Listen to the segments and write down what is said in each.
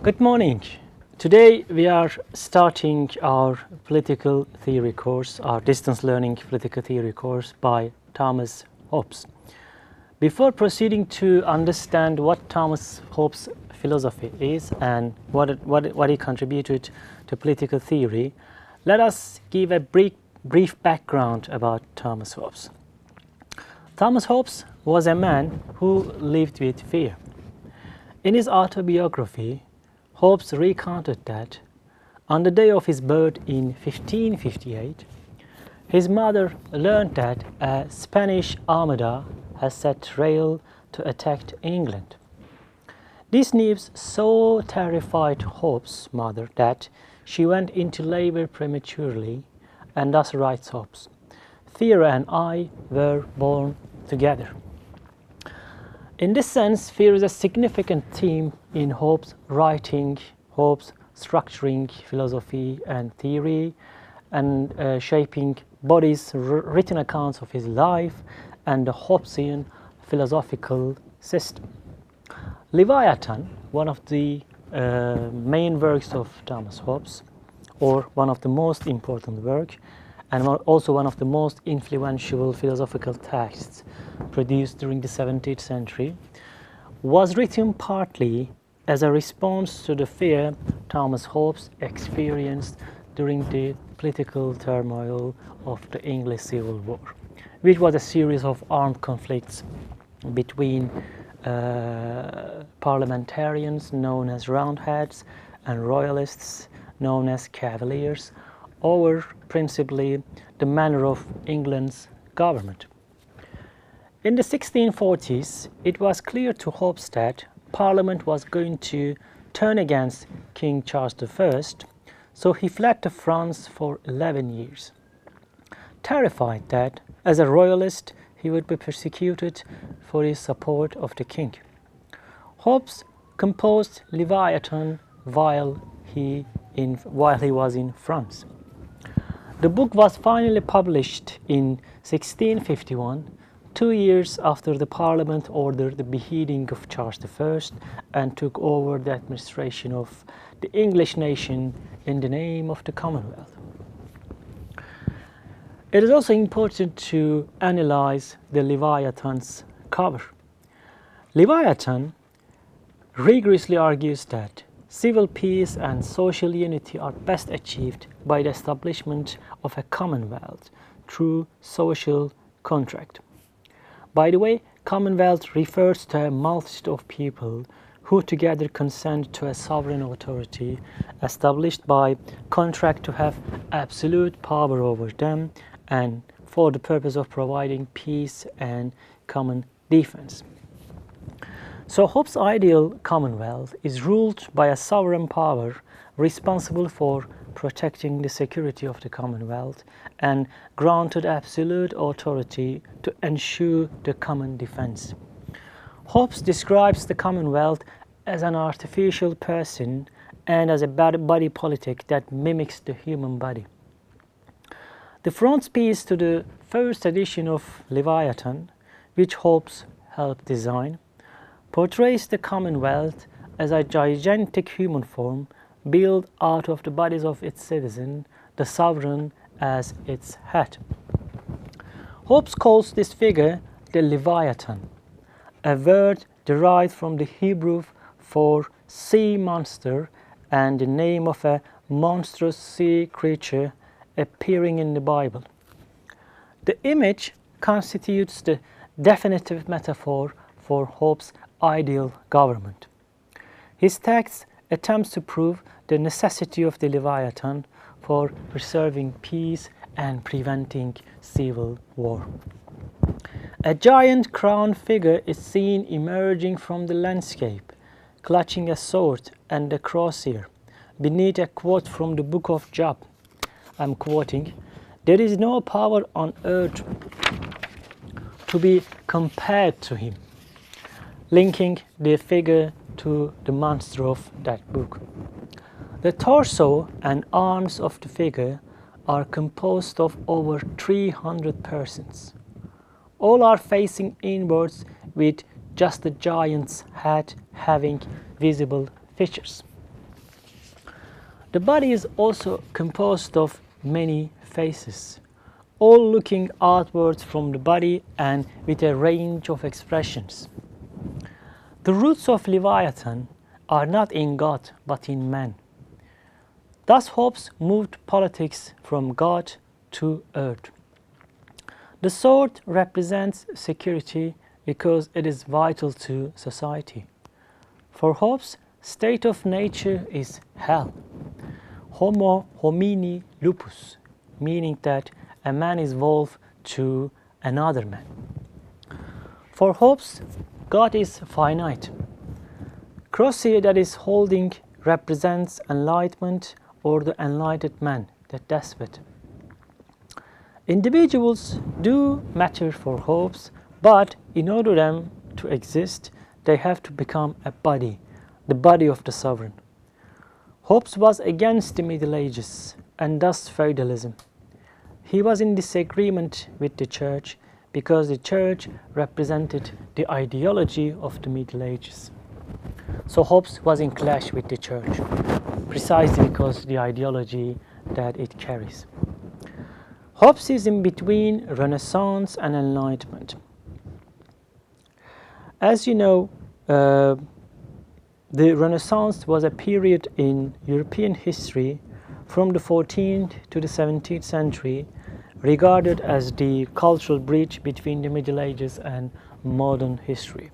Good morning. Today we are starting our political theory course, our distance learning political theory course by Thomas Hobbes. Before proceeding to understand what Thomas Hobbes' philosophy is and what he contributed to political theory, let us give a brief background about Thomas Hobbes. Thomas Hobbes was a man who lived with fear. In his autobiography, Hobbes recounted that on the day of his birth in 1558, his mother learned that a Spanish armada had set sail to attack England. This news so terrified Hobbes' mother that she went into labor prematurely, and thus writes Hobbes, "Fear and I were born together." In this sense, fear is a significant theme in Hobbes' writing, Hobbes' structuring philosophy and theory, and shaping Body's written accounts of his life and the Hobbesian philosophical system. Leviathan, one of the main works of Thomas Hobbes, or one of the most important work, and also one of the most influential philosophical texts produced during the 17th century, was written partly as a response to the fear Thomas Hobbes experienced during the political turmoil of the English Civil War, which was a series of armed conflicts between parliamentarians known as Roundheads and royalists known as Cavaliers over principally the manner of England's government. In the 1640s, it was clear to Hobbes that Parliament was going to turn against King Charles I, so he fled to France for 11 years. Terrified that, as a royalist, he would be persecuted for his support of the king, Hobbes composed Leviathan while he was in France. The book was finally published in 1651, 2 years after the Parliament ordered the beheading of Charles I and took over the administration of the English nation in the name of the Commonwealth. It is also important to analyze the Leviathan's cover. Leviathan rigorously argues that civil peace and social unity are best achieved by the establishment of a commonwealth through social contract. By the way, commonwealth refers to a multitude of people who together consent to a sovereign authority established by contract to have absolute power over them and for the purpose of providing peace and common defense. So Hobbes' ideal commonwealth is ruled by a sovereign power responsible for protecting the security of the commonwealth and granted absolute authority to ensure the common defense. Hobbes describes the commonwealth as an artificial person and as a body politic that mimics the human body. The frontispiece to the first edition of Leviathan, which Hobbes helped design, portrays the commonwealth as a gigantic human form built out of the bodies of its citizens, the sovereign as its head. Hobbes calls this figure the Leviathan, a word derived from the Hebrew for sea monster and the name of a monstrous sea creature appearing in the Bible. The image constitutes the definitive metaphor for Hobbes' ideal government. His text attempts to prove the necessity of the Leviathan for preserving peace and preventing civil war. A giant crowned figure is seen emerging from the landscape, clutching a sword and a crosshair, beneath a quote from the book of Job. I'm quoting, "There is no power on earth to be compared to him," linking the figure to the monster of that book. The torso and arms of the figure are composed of over 300 persons. All are facing inwards with just the giant's head having visible features. The body is also composed of many faces, all looking outwards from the body and with a range of expressions. The roots of Leviathan are not in God but in man. Thus Hobbes moved politics from God to earth. The sword represents security because it is vital to society. For Hobbes, state of nature is hell. Homo homini lupus, meaning that a man is wolf to another man. For Hobbes, God is finite. Crosshairs that is holding represents enlightenment or the enlightened man, the despot. Individuals do matter for Hobbes, but in order for them to exist, they have to become a body, the body of the sovereign. Hobbes was against the Middle Ages and thus feudalism. He was in disagreement with the Church because the Church represented the ideology of the Middle Ages. So Hobbes was in clash with the Church, precisely because the ideology that it carries. Hobbes is in between Renaissance and Enlightenment. As you know, the Renaissance was a period in European history from the 14th to the 17th century, regarded as the cultural bridge between the Middle Ages and modern history.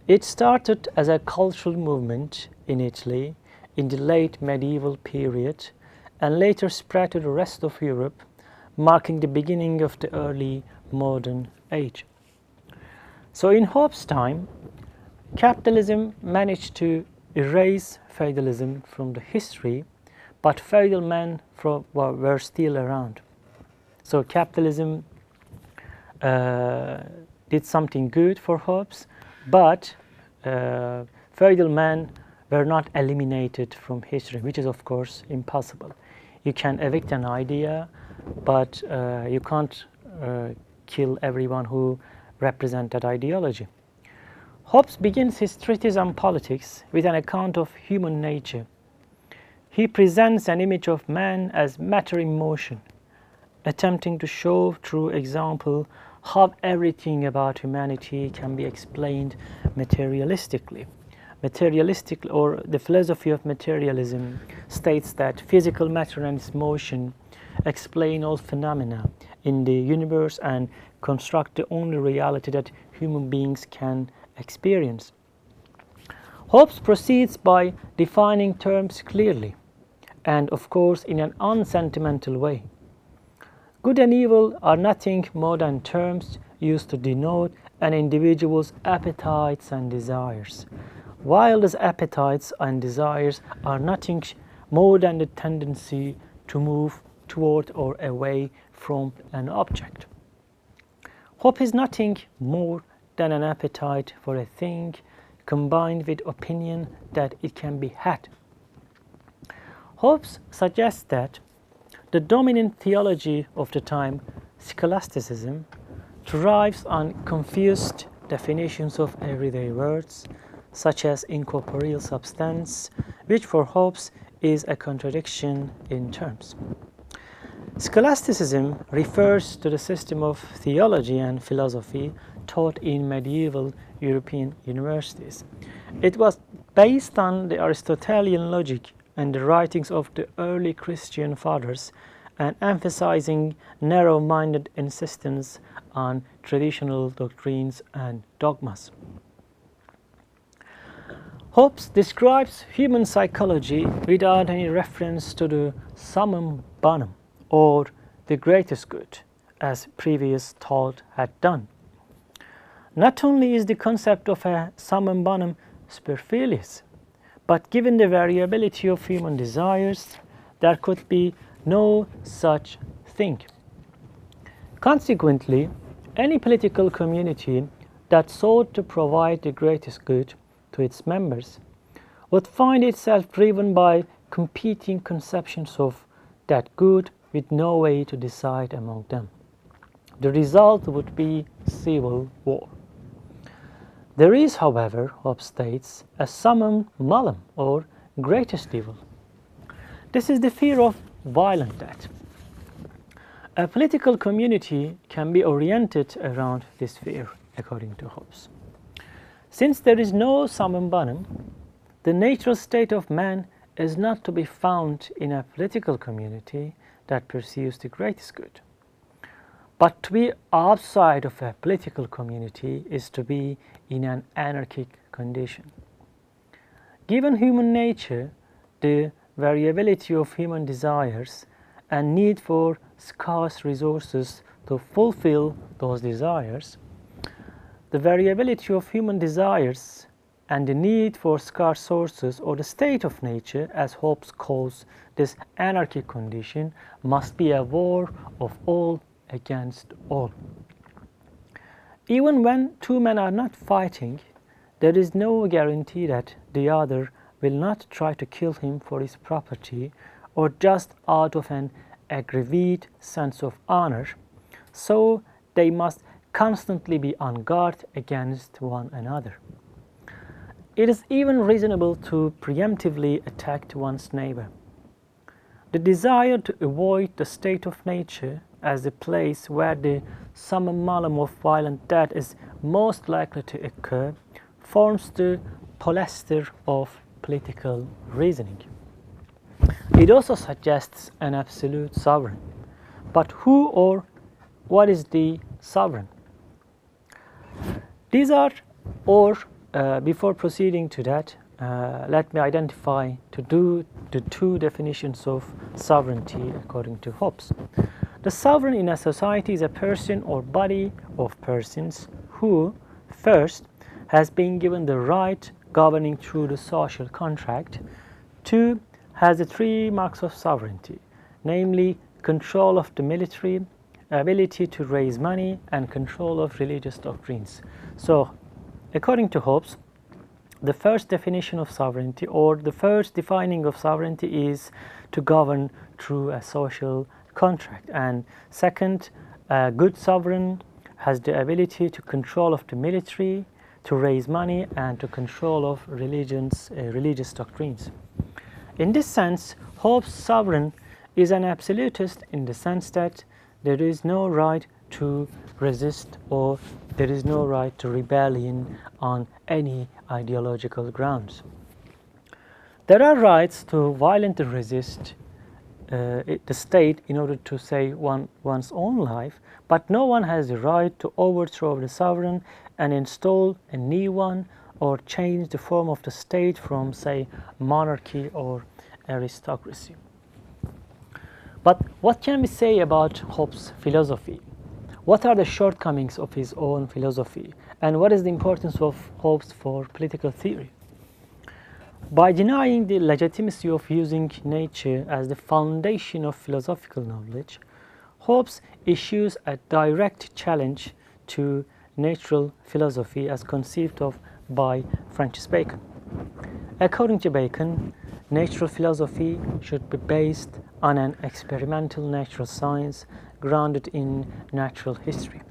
It started as a cultural movement in Italy in the late medieval period and later spread to the rest of Europe, marking the beginning of the early modern age. So in Hobbes' time, capitalism managed to erase feudalism from the history, but feudal men were still around. So capitalism did something good for Hobbes, but feudal men were not eliminated from history, which is of course impossible. You can evict an idea, but you can't kill everyone who represents that ideology. Hobbes begins his treatise on politics with an account of human nature. He presents an image of man as matter in motion, attempting to show through example how everything about humanity can be explained materialistically. Materialistic, or the philosophy of materialism, states that physical matter and its motion explain all phenomena in the universe and construct the only reality that human beings can experience. Hobbes proceeds by defining terms clearly and, of course, in an unsentimental way. Good and evil are nothing more than terms used to denote an individual's appetites and desires, while those appetites and desires are nothing more than the tendency to move toward or away from an object. Hope is nothing more than an appetite for a thing combined with opinion that it can be had. Hobbes suggests that the dominant theology of the time, scholasticism, thrives on confused definitions of everyday words, such as incorporeal substance, which for Hobbes is a contradiction in terms. Scholasticism refers to the system of theology and philosophy taught in medieval European universities. It was based on the Aristotelian logic and the writings of the early Christian fathers, and emphasizing narrow-minded insistence on traditional doctrines and dogmas. Hobbes describes human psychology without any reference to the summum bonum, or the greatest good, as previous thought had done. Not only is the concept of a summum bonum superfluous, but given the variability of human desires, there could be no such thing. Consequently, any political community that sought to provide the greatest good to its members would find itself driven by competing conceptions of that good with no way to decide among them. The result would be civil war. There is, however, Hobbes states, a summum malum, or greatest evil. This is the fear of violent death. A political community can be oriented around this fear, according to Hobbes. Since there is no summum bonum, the natural state of man is not to be found in a political community that pursues the greatest good. But to be outside of a political community is to be in an anarchic condition. Given human nature, the variability of human desires and need for scarce resources to fulfill those desires, the variability of human desires and the need for scarce sources, or the state of nature, as Hobbes calls this anarchic condition, must be a war of all against all. Even when two men are not fighting, there is no guarantee that the other will not try to kill him for his property or just out of an aggrieved sense of honor, so they must constantly be on guard against one another. It is even reasonable to preemptively attack one's neighbor. The desire to avoid the state of nature as the place where the summum bonum of violent death is most likely to occur forms the polyester of political reasoning. It also suggests an absolute sovereign. But who or what is the sovereign? These are, before proceeding to that, let me identify the two definitions of sovereignty according to Hobbes. The sovereign in a society is a person or body of persons who, first, has been given the right governing through the social contract, two, has the three marks of sovereignty, namely control of the military, ability to raise money, and control of religious doctrines. So, according to Hobbes, the first definition of sovereignty, or the first defining of sovereignty, is to govern through a social contract. And second, a good sovereign has the ability to control of the military, to raise money, and to control of religious doctrines. In this sense, Hobbes' sovereign is an absolutist in the sense that there is no right to resist or there is no right to rebellion on any ideological grounds. There are rights to violently resist the state in order to save one's own life, but no one has the right to overthrow the sovereign and install a new one or change the form of the state from, say, monarchy or aristocracy. But what can we say about Hobbes' philosophy? What are the shortcomings of his own philosophy? And what is the importance of Hobbes for political theory? By denying the legitimacy of using nature as the foundation of philosophical knowledge, Hobbes issues a direct challenge to natural philosophy as conceived of by Francis Bacon. According to Bacon, natural philosophy should be based on an experimental natural science grounded in natural history.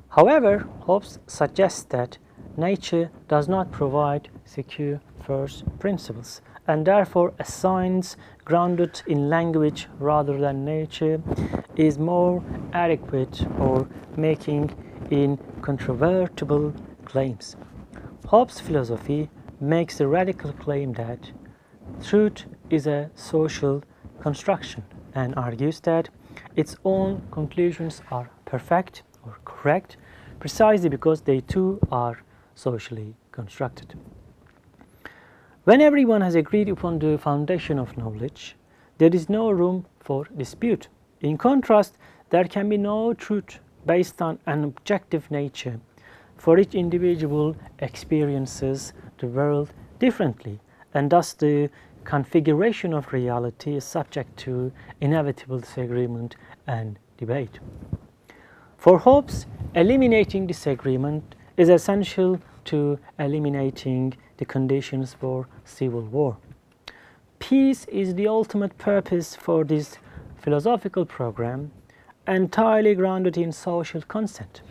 However, Hobbes suggests that nature does not provide secure first principles, and therefore a science grounded in language rather than nature is more adequate for making incontrovertible claims. Hobbes' philosophy makes the radical claim that truth is a social construction and argues that its own conclusions are perfect or correct precisely because they too are socially constructed. When everyone has agreed upon the foundation of knowledge, there is no room for dispute. In contrast, there can be no truth based on an objective nature, for each individual experiences the world differently, and thus the configuration of reality is subject to inevitable disagreement and debate. For Hobbes, eliminating disagreement is essential to eliminating the conditions for civil war. Peace is the ultimate purpose for this philosophical program, entirely grounded in social consent.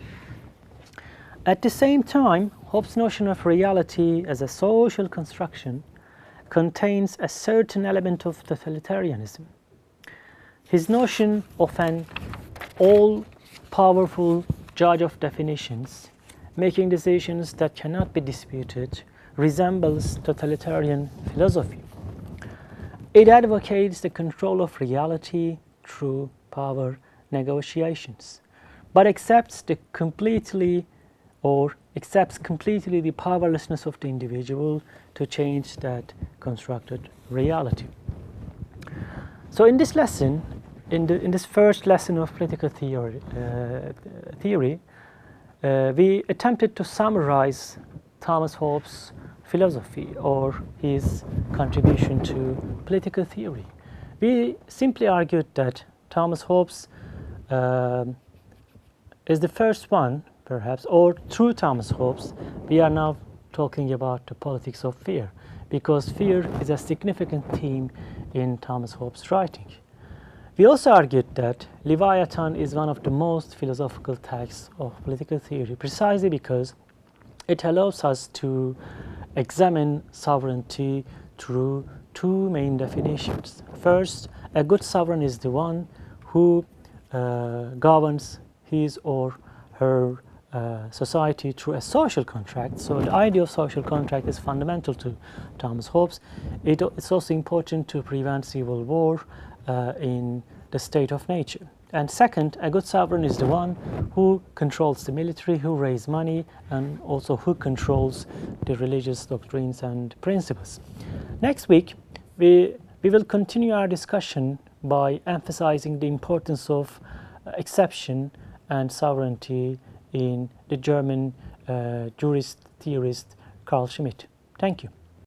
At the same time, Hobbes' notion of reality as a social construction contains a certain element of totalitarianism. His notion of an all-powerful judge of definitions, making decisions that cannot be disputed, resembles totalitarian philosophy. It advocates the control of reality through power negotiations, but accepts completely the powerlessness of the individual to change that constructed reality. So in this lesson, in this first lesson of political theory, we attempted to summarize Thomas Hobbes' philosophy or his contribution to political theory. We simply argued that Thomas Hobbes is the first one, perhaps, or through Thomas Hobbes, we are now talking about the politics of fear, because fear is a significant theme in Thomas Hobbes' writing. We also argued that Leviathan is one of the most philosophical texts of political theory, precisely because it allows us to examine sovereignty through two main definitions. First, a good sovereign is the one who governs his or her society through a social contract. So the idea of social contract is fundamental to Thomas Hobbes. It's also important to prevent civil war in the state of nature. And second, a good sovereign is the one who controls the military, who raises money, and also who controls the religious doctrines and principles. Next week, we will continue our discussion by emphasizing the importance of exception and sovereignty in the German jurist theorist Carl Schmitt. Thank you.